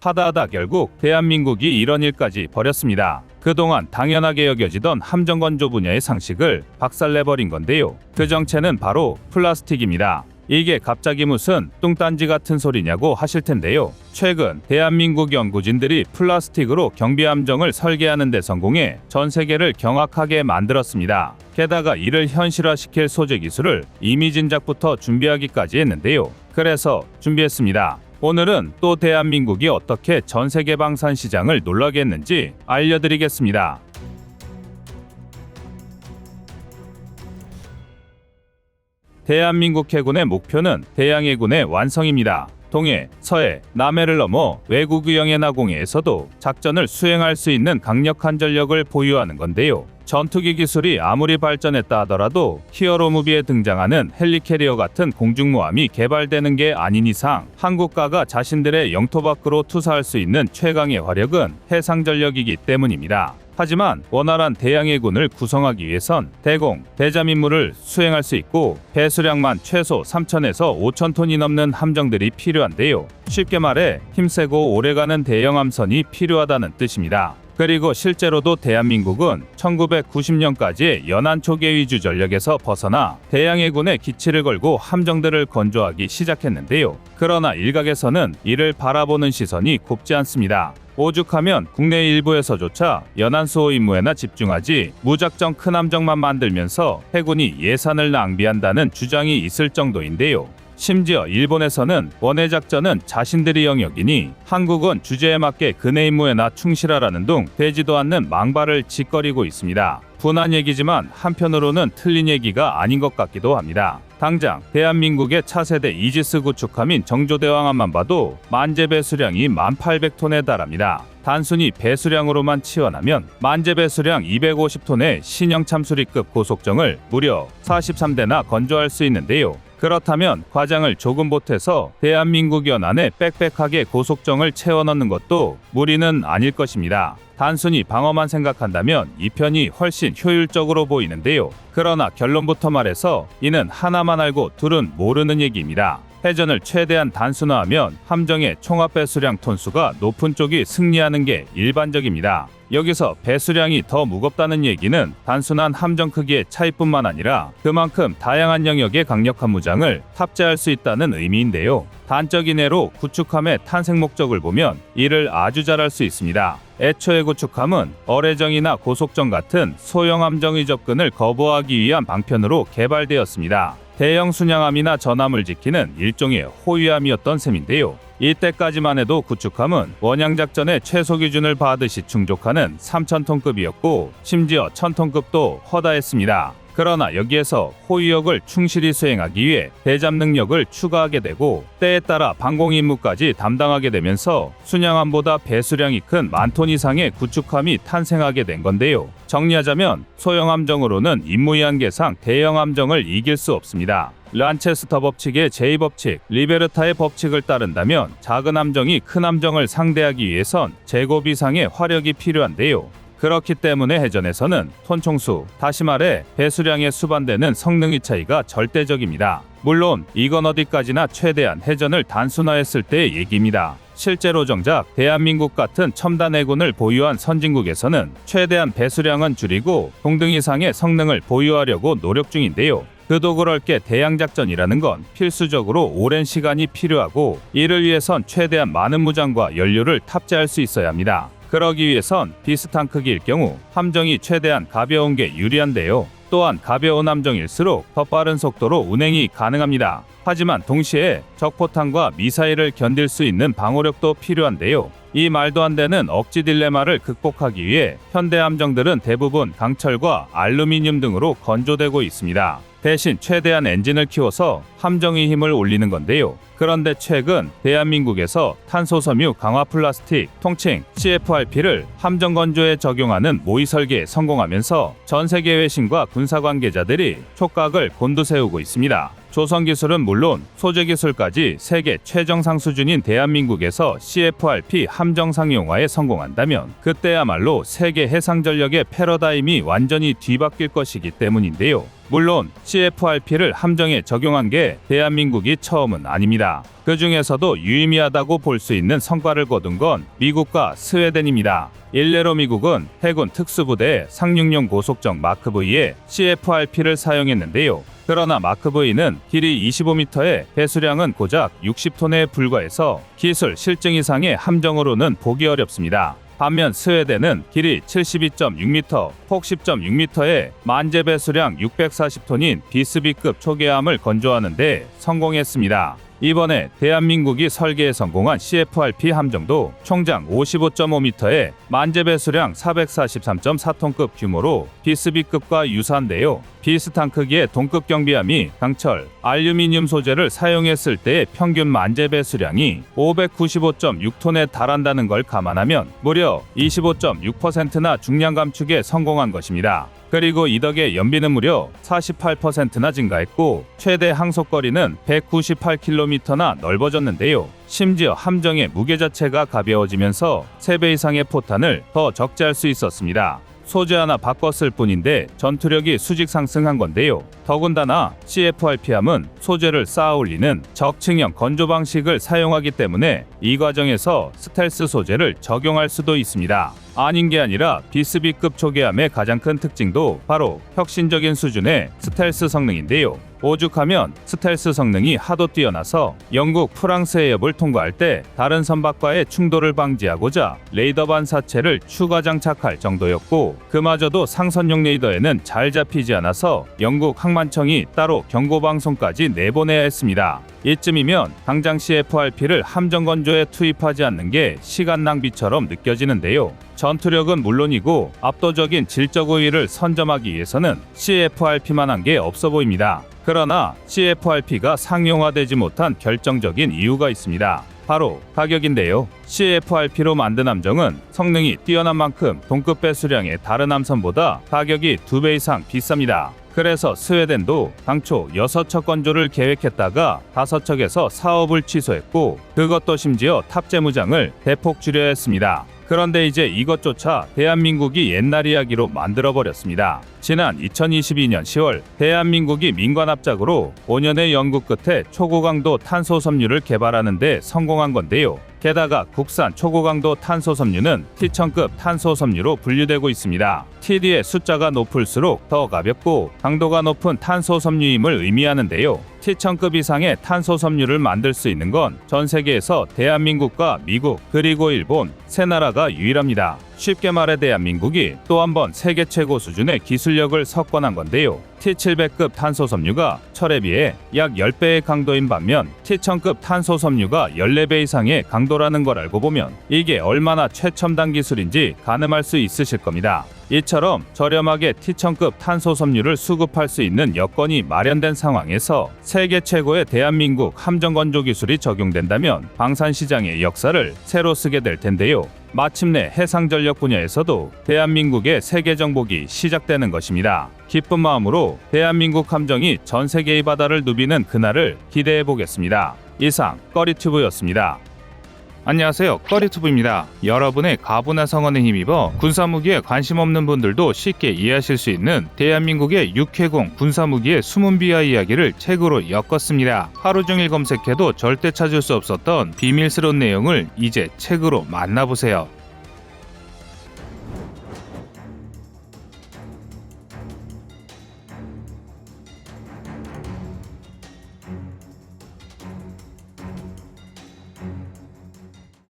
하다하다 결국 대한민국이 이런 일까지 벌였습니다. 그동안 당연하게 여겨지던 함정 건조 분야의 상식을 박살내버린 건데요. 그 정체는 바로 플라스틱입니다. 이게 갑자기 무슨 뚱딴지 같은 소리냐고 하실 텐데요. 최근 대한민국 연구진들이 플라스틱으로 경비함정을 설계하는 데 성공해 전 세계를 경악하게 만들었습니다. 게다가 이를 현실화시킬 소재 기술을 이미 진작부터 준비하기까지 했는데요. 그래서 준비했습니다. 오늘은 또 대한민국이 어떻게 전 세계 방산 시장을 놀라게 했는지 알려드리겠습니다. 대한민국 해군의 목표는 대양해군의 완성입니다. 동해, 서해, 남해를 넘어 외국 유형의 나공해에서도 작전을 수행할 수 있는 강력한 전력을 보유하는 건데요. 전투기 기술이 아무리 발전했다 하더라도 히어로 무비에 등장하는 헬리캐리어 같은 공중모함이 개발되는 게 아닌 이상 한국가가 자신들의 영토 밖으로 투사할 수 있는 최강의 화력은 해상전력이기 때문입니다. 하지만 원활한 대양해군을 구성하기 위해선 대공, 대잠 임무를 수행할 수 있고 배수량만 최소 3,000에서 5,000톤이 넘는 함정들이 필요한데요. 쉽게 말해 힘세고 오래가는 대형 함선이 필요하다는 뜻입니다. 그리고 실제로도 대한민국은 1990년까지 연안 초계 위주 전력에서 벗어나 대양해군의 기치를 걸고 함정들을 건조하기 시작했는데요. 그러나 일각에서는 이를 바라보는 시선이 곱지 않습니다. 오죽하면 국내 일부에서조차 연안 수호 임무에나 집중하지 무작정 큰 함정만 만들면서 해군이 예산을 낭비한다는 주장이 있을 정도인데요. 심지어 일본에서는 원해 작전은 자신들의 영역이니 한국은 주제에 맞게 근해 임무에나 충실하라는 등 되지도 않는 망발을 짓거리고 있습니다. 분한 얘기지만 한편으로는 틀린 얘기가 아닌 것 같기도 합니다. 당장 대한민국의 차세대 이지스 구축함인 정조대왕함만 봐도 만재 배수량이 1,800톤에 달합니다. 단순히 배수량으로만 치환하면 만재 배수량 250톤의 신형 참수리급 고속정을 무려 43대나 건조할 수 있는데요. 그렇다면 과장을 조금 보태서 대한민국 연안에 빽빽하게 고속정을 채워 넣는 것도 무리는 아닐 것입니다. 단순히 방어만 생각한다면 이 편이 훨씬 효율적으로 보이는데요. 그러나 결론부터 말해서 이는 하나만 알고 둘은 모르는 얘기입니다. 해전을 최대한 단순화하면 함정의 총합 배수량 톤수가 높은 쪽이 승리하는 게 일반적입니다. 여기서 배수량이 더 무겁다는 얘기는 단순한 함정 크기의 차이뿐만 아니라 그만큼 다양한 영역의 강력한 무장을 탑재할 수 있다는 의미인데요. 단적 이내로 구축함의 탄생 목적을 보면 이를 아주 잘 알 수 있습니다. 애초에 구축함은 어뢰정이나 고속정 같은 소형 함정의 접근을 거부하기 위한 방편으로 개발되었습니다. 대형 순양함이나 전함을 지키는 일종의 호위함이었던 셈인데요. 이때까지만 해도 구축함은 원양작전의 최소 기준을 받으시 충족하는 3,000톤급이었고 심지어 1,000톤급도 허다했습니다. 그러나 여기에서 호위역을 충실히 수행하기 위해 대잠 능력을 추가하게 되고 때에 따라 방공 임무까지 담당하게 되면서 순양함보다 배수량이 큰 10,000톤 이상의 구축함이 탄생하게 된 건데요. 정리하자면 소형 함정으로는 임무의 한계상 대형 함정을 이길 수 없습니다. 란체스터 법칙의 제2법칙, 리베르타의 법칙을 따른다면 작은 함정이 큰 함정을 상대하기 위해선 제곱 이상의 화력이 필요한데요. 그렇기 때문에 해전에서는 톤총수, 다시 말해 배수량에 수반되는 성능의 차이가 절대적입니다. 물론 이건 어디까지나 최대한 해전을 단순화했을 때의 얘기입니다. 실제로 정작 대한민국 같은 첨단 해군을 보유한 선진국에서는 최대한 배수량은 줄이고 동등 이상의 성능을 보유하려고 노력 중인데요. 그도 그럴 게 대양작전이라는 건 필수적으로 오랜 시간이 필요하고 이를 위해선 최대한 많은 무장과 연료를 탑재할 수 있어야 합니다. 그러기 위해선 비슷한 크기일 경우 함정이 최대한 가벼운 게 유리한데요. 또한 가벼운 함정일수록 더 빠른 속도로 운행이 가능합니다. 하지만 동시에 적포탄과 미사일을 견딜 수 있는 방어력도 필요한데요. 이 말도 안 되는 억지 딜레마를 극복하기 위해 현대 함정들은 대부분 강철과 알루미늄 등으로 건조되고 있습니다. 대신 최대한 엔진을 키워서 함정의 힘을 올리는 건데요. 그런데 최근 대한민국에서 탄소섬유 강화 플라스틱, 통칭 CFRP를 함정 건조에 적용하는 모의 설계에 성공하면서 전 세계 외신과 군사 관계자들이 촉각을 곤두세우고 있습니다. 조선 기술은 물론 소재 기술까지 세계 최정상 수준인 대한민국에서 CFRP 함정 상용화에 성공한다면 그때야말로 세계 해상 전력의 패러다임이 완전히 뒤바뀔 것이기 때문인데요. 물론 CFRP를 함정에 적용한 게 대한민국이 처음은 아닙니다. 그 중에서도 유의미하다고 볼 수 있는 성과를 거둔 건 미국과 스웨덴입니다. 일례로 미국은 해군 특수부대의 상륙용 고속정 마크-V에 CFRP를 사용했는데요. 그러나 마크-V는 길이 25m에 배수량은 고작 60톤에 불과해서 기술 실증 이상의 함정으로는 보기 어렵습니다. 반면 스웨덴은 길이 72.6m, 폭 10.6m에 만재 배수량 640톤인 비스비급 초계함을 건조하는 데 성공했습니다. 이번에 대한민국이 설계에 성공한 CFRP 함정도 총장 55.5m에 만재 배수량 443.4톤급 규모로 비스비급과 유사한데요. 비슷한 크기의 동급 경비함이 강철, 알루미늄 소재를 사용했을 때의 평균 만재 배수량이 595.6톤에 달한다는 걸 감안하면 무려 25.6%나 중량 감축에 성공한 것입니다. 그리고 이 덕에 연비는 무려 48%나 증가했고 최대 항속거리는 198km나 넓어졌는데요. 심지어 함정의 무게 자체가 가벼워지면서 3배 이상의 포탄을 더 적재할 수 있었습니다. 소재 하나 바꿨을 뿐인데 전투력이 수직 상승한 건데요. 더군다나 CFRP함은 소재를 쌓아 올리는 적층형 건조 방식을 사용하기 때문에 이 과정에서 스텔스 소재를 적용할 수도 있습니다. 아닌 게 아니라 비스비급 초계함의 가장 큰 특징도 바로 혁신적인 수준의 스텔스 성능인데요. 오죽하면 스텔스 성능이 하도 뛰어나서 영국, 프랑스 해협을 통과할 때 다른 선박과의 충돌을 방지하고자 레이더 반사체를 추가 장착할 정도였고 그마저도 상선용 레이더에는 잘 잡히지 않아서 영국 항만청이 따로 경고방송까지 내보내야 했습니다. 이쯤이면 당장 CFRP를 함정 건조에 투입하지 않는 게 시간 낭비처럼 느껴지는데요. 전투력은 물론이고 압도적인 질적 우위를 선점하기 위해서는 CFRP만한 게 없어 보입니다. 그러나 CFRP가 상용화되지 못한 결정적인 이유가 있습니다. 바로 가격인데요. CFRP로 만든 함정은 성능이 뛰어난 만큼 동급 배수량의 다른 함선보다 가격이 2배 이상 비쌉니다. 그래서 스웨덴도 당초 6척 건조를 계획했다가 5척에서 사업을 취소했고 그것도 심지어 탑재 무장을 대폭 줄여야 했습니다. 그런데 이제 이것조차 대한민국이 옛날 이야기로 만들어버렸습니다. 지난 2022년 10월 대한민국이 민관합작으로 5년의 연구 끝에 초고강도 탄소 섬유를 개발하는 데 성공한 건데요. 게다가 국산 초고강도 탄소 섬유는 T1000급 탄소 섬유로 분류되고 있습니다. TD의 숫자가 높을수록 더 가볍고 강도가 높은 탄소 섬유임을 의미하는데요. T1000급 이상의 탄소 섬유를 만들 수 있는 건 전 세계에서 대한민국과 미국 그리고 일본 세 나라가 유일합니다. 쉽게 말해 대한민국이 또 한 번 세계 최고 수준의 기술력을 석권한 건데요. T700급 탄소 섬유가 철에 비해 약 10배의 강도인 반면 T1000급 탄소 섬유가 14배 이상의 강도라는 걸 알고 보면 이게 얼마나 최첨단 기술인지 가늠할 수 있으실 겁니다. 이처럼 저렴하게 T1000급 탄소 섬유를 수급할 수 있는 여건이 마련된 상황에서 세계 최고의 대한민국 함정 건조 기술이 적용된다면 방산 시장의 역사를 새로 쓰게 될 텐데요. 마침내 해상전력 분야에서도 대한민국의 세계 정복이 시작되는 것입니다. 기쁜 마음으로 대한민국 함정이 전 세계의 바다를 누비는 그날을 기대해 보겠습니다. 이상 꺼리튜브였습니다. 안녕하세요, 꺼리튜브입니다. 여러분의 가부나 성원에 힘입어 군사무기에 관심 없는 분들도 쉽게 이해하실 수 있는 대한민국의 육해공 군사무기의 숨은 비하 이야기를 책으로 엮었습니다. 하루 종일 검색해도 절대 찾을 수 없었던 비밀스러운 내용을 이제 책으로 만나보세요.